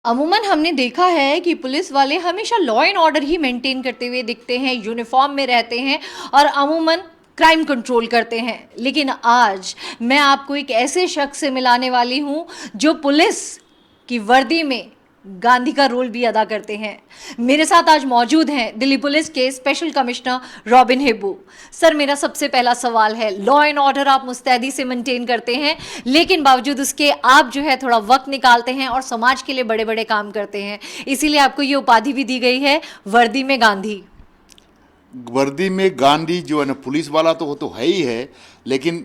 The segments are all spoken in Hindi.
अमूमन हमने देखा है कि पुलिस वाले हमेशा law and order he maintain करते हुए दिखते हैं, यूनिफॉर्म में रहते हैं और अमूमन क्राइम कंट्रोल करते हैं। लेकिन आज मैं आपको एक ऐसे शख्स से मिलाने वाली हूं जो पुलिस की वर्दी में गांधी का रोल भी अदा करते हैं। मेरे साथ आज मौजूद हैं दिल्ली पुलिस के special commissioner robin Hibu. Sir, मेरा सबसे पहला सवाल है, लॉ एंड ऑर्डर आप मुस्तैदी से मेंटेन करते हैं, लेकिन बावजूद उसके आप जो है थोड़ा वक्त निकालते हैं और समाज के लिए बड़े बड़े काम करते हैं, इसीलिए आपको ये उपाधि भी दी गई है वर्दी में गांधी। वर्दी में गांधी जो है ना, पुलिस वाला तो वो तो है ही है, लेकिन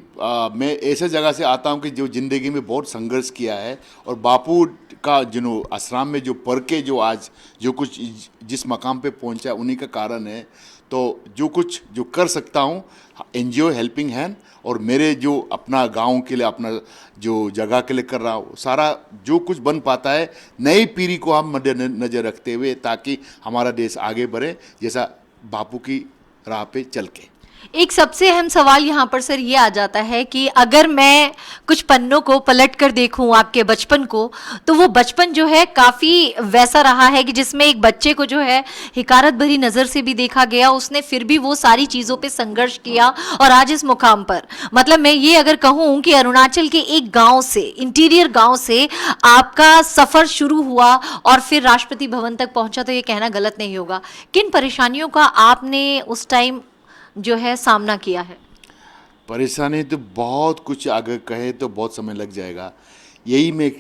मैं ऐसे जगह से आता हूँ कि जो ज़िंदगी में बहुत संघर्ष किया है और बापू का जो आश्रम में जो पढ़ के जो आज जो कुछ जिस मकाम पे पहुँचा उन्हीं का कारण है। तो जो कुछ जो कर सकता हूँ, एनजीओ हेल्पिंग हैंड और मेरे जो अपना गांव के लिए, अपना जो जगह के लिए कर रहा हूँ, सारा जो कुछ बन पाता है नई पीढ़ी को हम मद्देनजर रखते हुए, ताकि हमारा देश आगे बढ़े जैसा बापू की राह पे चल के। एक सबसे अहम सवाल यहाँ पर सर ये आ जाता है कि अगर मैं कुछ पन्नों को पलट कर देखूं आपके बचपन को, तो वो बचपन जो है काफ़ी वैसा रहा है कि जिसमें एक बच्चे को जो है हिकारत भरी नज़र से भी देखा गया, उसने फिर भी वो सारी चीज़ों पे संघर्ष किया और आज इस मुकाम पर, मतलब मैं ये अगर कहूँ कि अरुणाचल के एक गाँव से, इंटीरियर गाँव से आपका सफ़र शुरू हुआ और फिर राष्ट्रपति भवन तक पहुँचा, तो ये कहना गलत नहीं होगा। किन परेशानियों का आपने उस टाइम जो है सामना किया है? परेशानी तो बहुत कुछ, आगे कहे तो बहुत समय लग जाएगा। यही मैं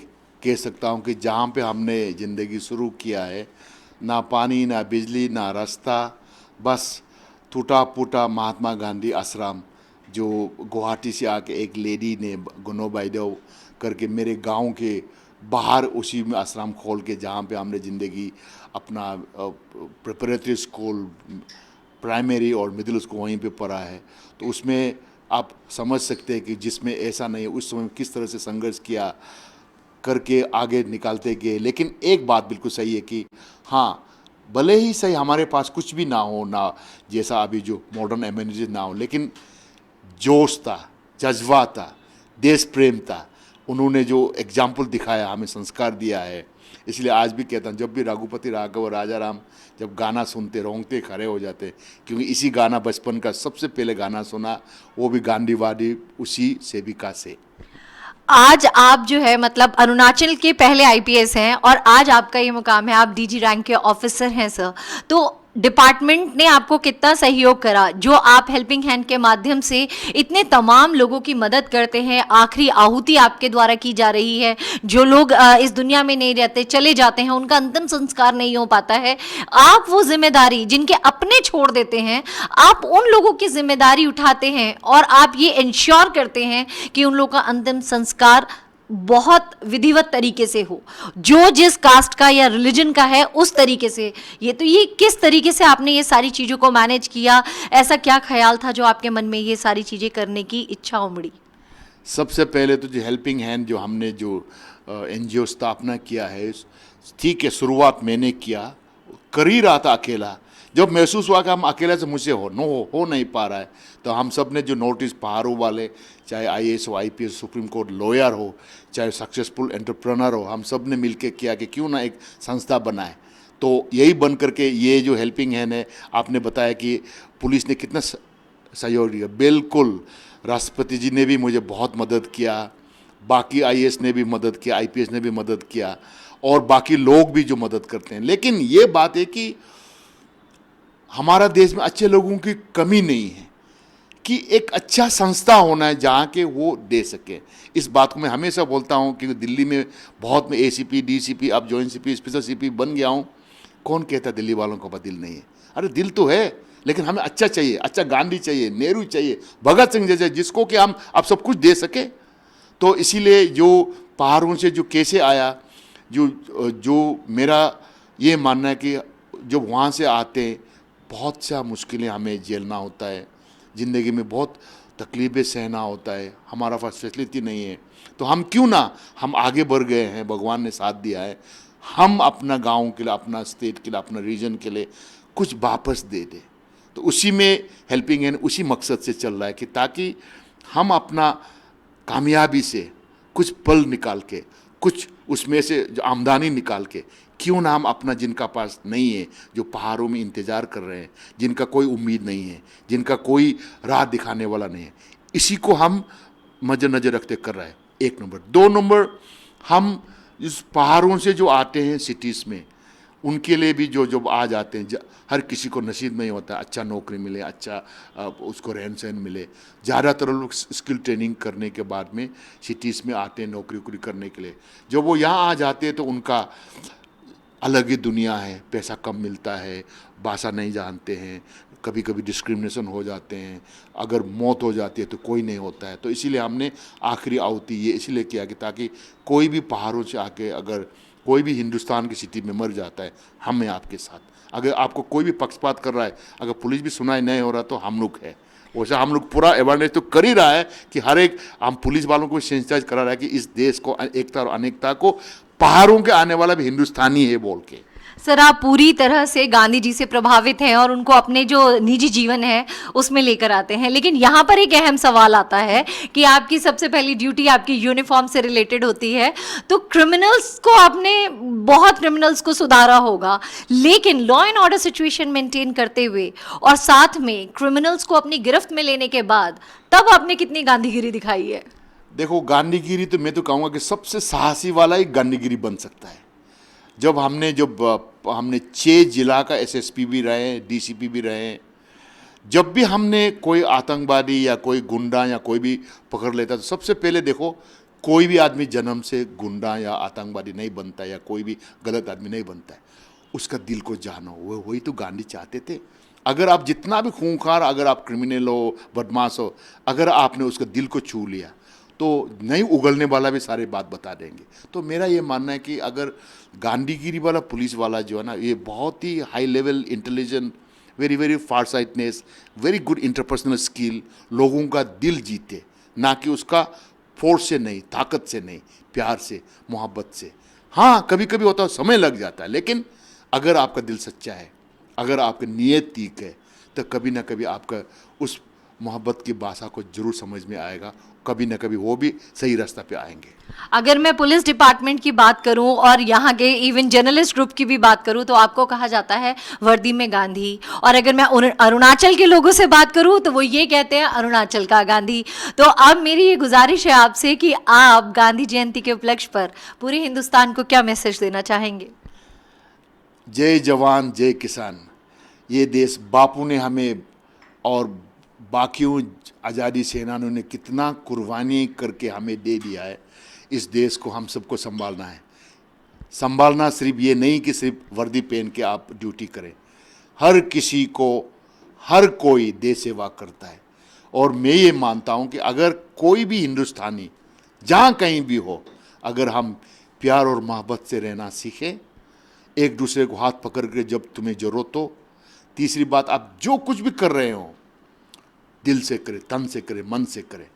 कह सकता हूँ कि जहाँ पे हमने ज़िंदगी शुरू किया है, ना पानी, ना बिजली, ना रास्ता, बस टूटा फूटा महात्मा गांधी आश्रम, जो गुवाहाटी से आके एक लेडी ने गुनो बाइदेव करके मेरे गांव के बाहर उसी में आश्रम खोल के, जहाँ पे हमने ज़िंदगी अपना प्रिपरेटरी स्कूल, प्राइमरी और मिडिल स्कूल वहीं पे पढ़ा है। तो उसमें आप समझ सकते हैं कि जिसमें ऐसा नहीं है, उस समय किस तरह से संघर्ष किया करके आगे निकालते गए। लेकिन एक बात बिल्कुल सही है कि हाँ, भले ही सही हमारे पास कुछ भी ना हो, ना जैसा अभी जो मॉडर्न एम्यूनिटीज ना हो, लेकिन जोश था, जज्बा था, देश प्रेम था। उन्होंने जो एग्जाम्पल दिखाया, हमें संस्कार दिया है। इसलिए आज भी कहता हूँ, जब भी रघुपति राघव और राजा राम जब गाना सुनते, रोंगटे खड़े हो जाते, क्योंकि इसी गाना बचपन का सबसे पहले गाना सुना, वो भी गांधीवादी उसी सेविका से। आज आप जो है मतलब अरुणाचल के पहले आईपीएस हैं और आज आपका ये मुकाम है, आप डीजी रैंक के ऑफिसर हैं सर। तो डिपार्टमेंट ने आपको कितना सहयोग करा, जो आप हेल्पिंग हैंड के माध्यम से इतने तमाम लोगों की मदद करते हैं, आखिरी आहुति आपके द्वारा की जा रही है, जो लोग इस दुनिया में नहीं रहते, चले जाते हैं, उनका अंतिम संस्कार नहीं हो पाता है, आप वो जिम्मेदारी जिनके अपने छोड़ देते हैं, आप उन लोगों की जिम्मेदारी उठाते हैं और आप ये इंश्योर करते हैं कि उन लोगों का अंतिम संस्कार बहुत विधिवत तरीके से हो, जो जिस कास्ट का या रिलीजन का है उस तरीके से। ये किस तरीके से आपने ये सारी चीज़ों को मैनेज किया? ऐसा क्या ख्याल था जो आपके मन में ये सारी चीज़ें करने की इच्छा उमड़ी? सबसे पहले तो जो हेल्पिंग हैंड जो हमने जो एनजीओ स्थापना किया है, ठीक है, शुरुआत मैंने किया, कर ही रहा था अकेला। जब महसूस हुआ कि हम अकेले से मुझसे हो नहीं पा रहा है, तो हम सब ने जो नोटिस, पहाड़ों वाले, चाहे आईएएस हो, आईपीएस, सुप्रीम कोर्ट लॉयर हो, चाहे सक्सेसफुल एंटरप्रेन्योर हो, हम सब ने मिलकर किया कि क्यों ना एक संस्था बनाए। तो यही बन करके ये जो हेल्पिंग हैंड है, आपने बताया कि पुलिस ने कितना सहयोग दिया, बिल्कुल। राष्ट्रपति जी ने भी मुझे बहुत मदद किया, बाकी आईएएस ने भी मदद किया, आईपीएस ने भी मदद किया, और बाकी लोग भी जो मदद करते हैं। लेकिन ये बात है कि हमारा देश में अच्छे लोगों की कमी नहीं है, कि एक अच्छा संस्था होना है जहाँ के वो दे सके। इस बात को मैं हमेशा बोलता हूँ कि दिल्ली में बहुत, मैं एसीपी, डीसीपी, अब जॉइंट सीपी, स्पेशल सीपी बन गया हूँ। कौन कहता दिल्ली वालों का दिल नहीं है? अरे दिल तो है, लेकिन हमें अच्छा चाहिए, अच्छा गांधी चाहिए, नेहरू चाहिए, भगत सिंह जैसे, जिसको कि हम अब सब कुछ दे सके। तो इसीलिए जो पहाड़ों से जो कैसे आया, जो मेरा ये मानना है कि जब वहाँ से आते हैं, बहुत सा मुश्किलें हमें झेलना होता है, ज़िंदगी में बहुत तकलीफ़ें सहना होता है, हमारा पास फैसिलिटी नहीं है। तो हम क्यों ना, हम आगे बढ़ गए हैं, भगवान ने साथ दिया है, हम अपना गांव के लिए, अपना स्टेट के लिए, अपना रीजन के लिए कुछ वापस दे दें। तो उसी में हेल्पिंग हैंड उसी मकसद से चल रहा है कि ताकि हम अपना कामयाबी से कुछ पल निकाल के कुछ उसमें से जो आमदनी निकाल के क्यों ना हम अपना, जिनका पास नहीं है, जो पहाड़ों में इंतज़ार कर रहे हैं, जिनका कोई उम्मीद नहीं है, जिनका कोई राह दिखाने वाला नहीं है, इसी को हम मद्देनजर रखते कर रहे हैं। 1 नंबर। 2 नंबर, हम इस पहाड़ों से जो आते हैं सिटीज़ में, उनके लिए भी जो जब आ जाते हैं, हर किसी को नसीब नहीं होता अच्छा नौकरी मिले, अच्छा उसको रहन सहन मिले। ज़्यादातर लोग स्किल ट्रेनिंग करने के बाद में सिटीज़ में आते हैं नौकरी वोकरी करने के लिए। जब वो यहाँ आ जाते हैं तो उनका अलग ही दुनिया है, पैसा कम मिलता है, भाषा नहीं जानते हैं, कभी कभी डिस्क्रिमिनेशन हो जाते हैं, अगर मौत हो जाती है तो कोई नहीं होता है। तो इसीलिए हमने आखिरी आहुति ये इसीलिए किया कि ताकि कोई भी पहाड़ों से आके अगर कोई भी हिंदुस्तान की सिटी में मर जाता है, हम हैं आपके साथ। अगर आपको कोई भी पक्षपात कर रहा है, अगर पुलिस भी सुनाई नहीं हो रहा तो हम लोग है। वैसे हम लोग पूरा अवेयरनेस तो कर ही रहा है कि हर एक, हम पुलिस वालों को सेंसिटाइज करा रहा है कि इस देश को एकता और अनेकता को पहाड़ों के आने वाला भी हिंदुस्तानी है बोल के। सर, आप पूरी तरह से गांधी जी से प्रभावित हैं और उनको अपने जो निजी जीवन है उसमें लेकर आते हैं, लेकिन यहाँ पर एक अहम सवाल आता है कि आपकी सबसे पहली ड्यूटी आपकी यूनिफॉर्म से रिलेटेड होती है। तो क्रिमिनल्स को आपने, बहुत क्रिमिनल्स को सुधारा होगा, लेकिन law and order situation maintain करते हुए और साथ में क्रिमिनल्स को अपनी गिरफ्त में लेने के बाद तब आपने कितनी गांधीगिरी दिखाई है? देखो, गांधीगिरी तो मैं तो कहूँगा कि सबसे साहसी वाला ही गांधीगिरी बन सकता है। जब हमने 6 जिला का एसएसपी भी रहे, डीसीपी भी रहे, जब भी हमने कोई आतंकवादी या कोई गुंडा या कोई भी पकड़ लेता तो सबसे पहले देखो, कोई भी आदमी जन्म से गुंडा या आतंकवादी नहीं बनता या कोई भी गलत आदमी नहीं बनता है, उसका दिल को जानो। वही तो गांधी चाहते थे। अगर आप जितना भी खूंखार, अगर आप क्रिमिनल हो, बदमाश हो, अगर आपने उसका दिल को छू लिया तो नहीं उगलने वाला भी सारे बात बता देंगे। तो मेरा ये मानना है कि अगर गांधीगिरी वाला पुलिस वाला जो है ना, ये बहुत ही high level intelligent, very very farsightedness, very good interpersonal skill, लोगों का दिल जीते, ना कि उसका फोर्स से नहीं, ताकत से नहीं, प्यार से, मोहब्बत से। हाँ, कभी कभी होता है, समय लग जाता है, लेकिन अगर आपका दिल सच्चा है, अगर आपकी नीयत ठीक है, तो कभी ना कभी आपका उस मोहब्बत की भाषा को जरूर समझ में आएगा, कभी ना कभी वो भी सही रास्ता पे आएंगे। अगर मैं पुलिस डिपार्टमेंट की बात करूं और यहाँ के इवन जर्नलिस्ट ग्रुप की भी बात करूं तो आपको कहा जाता है वर्दी में गांधी, और अगर मैं अरुणाचल के लोगों से बात करूं तो वो ये कहते हैं अरुणाचल का गांधी। तो अब मेरी ये गुजारिश है आपसे कि आप गांधी जयंती के उपलक्ष्य पर पूरे हिंदुस्तान को क्या मैसेज देना चाहेंगे? जय जवान जय किसान। ये देश बापू ने हमें और बाकियों आज़ादी सेनानियों ने कितना कुर्बानी करके हमें दे दिया है। इस देश को हम सबको संभालना है। संभालना सिर्फ ये नहीं कि सिर्फ वर्दी पहन के आप ड्यूटी करें, हर किसी को, हर कोई देश सेवा करता है। और मैं ये मानता हूँ कि अगर कोई भी हिंदुस्तानी जहाँ कहीं भी हो, अगर हम प्यार और मोहब्बत से रहना सीखें, एक दूसरे को हाथ पकड़ के जब तुम्हें ज़रूरत हो, तीसरी बात, आप जो कुछ भी कर रहे हो दिल से करें, तन से करें, मन से करें,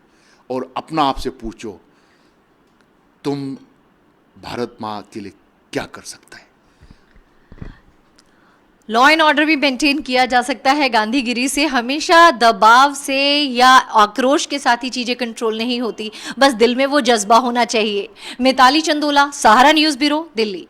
और अपना आप से पूछो तुम भारत माँ के लिए क्या कर सकता है। लॉ एंड ऑर्डर भी मेंटेन किया जा सकता है गांधीगिरी से। हमेशा दबाव से या आक्रोश के साथ ही चीजें कंट्रोल नहीं होती, बस दिल में वो जज्बा होना चाहिए। मिताली चंदोला, सहारा न्यूज़ ब्यूरो, दिल्ली।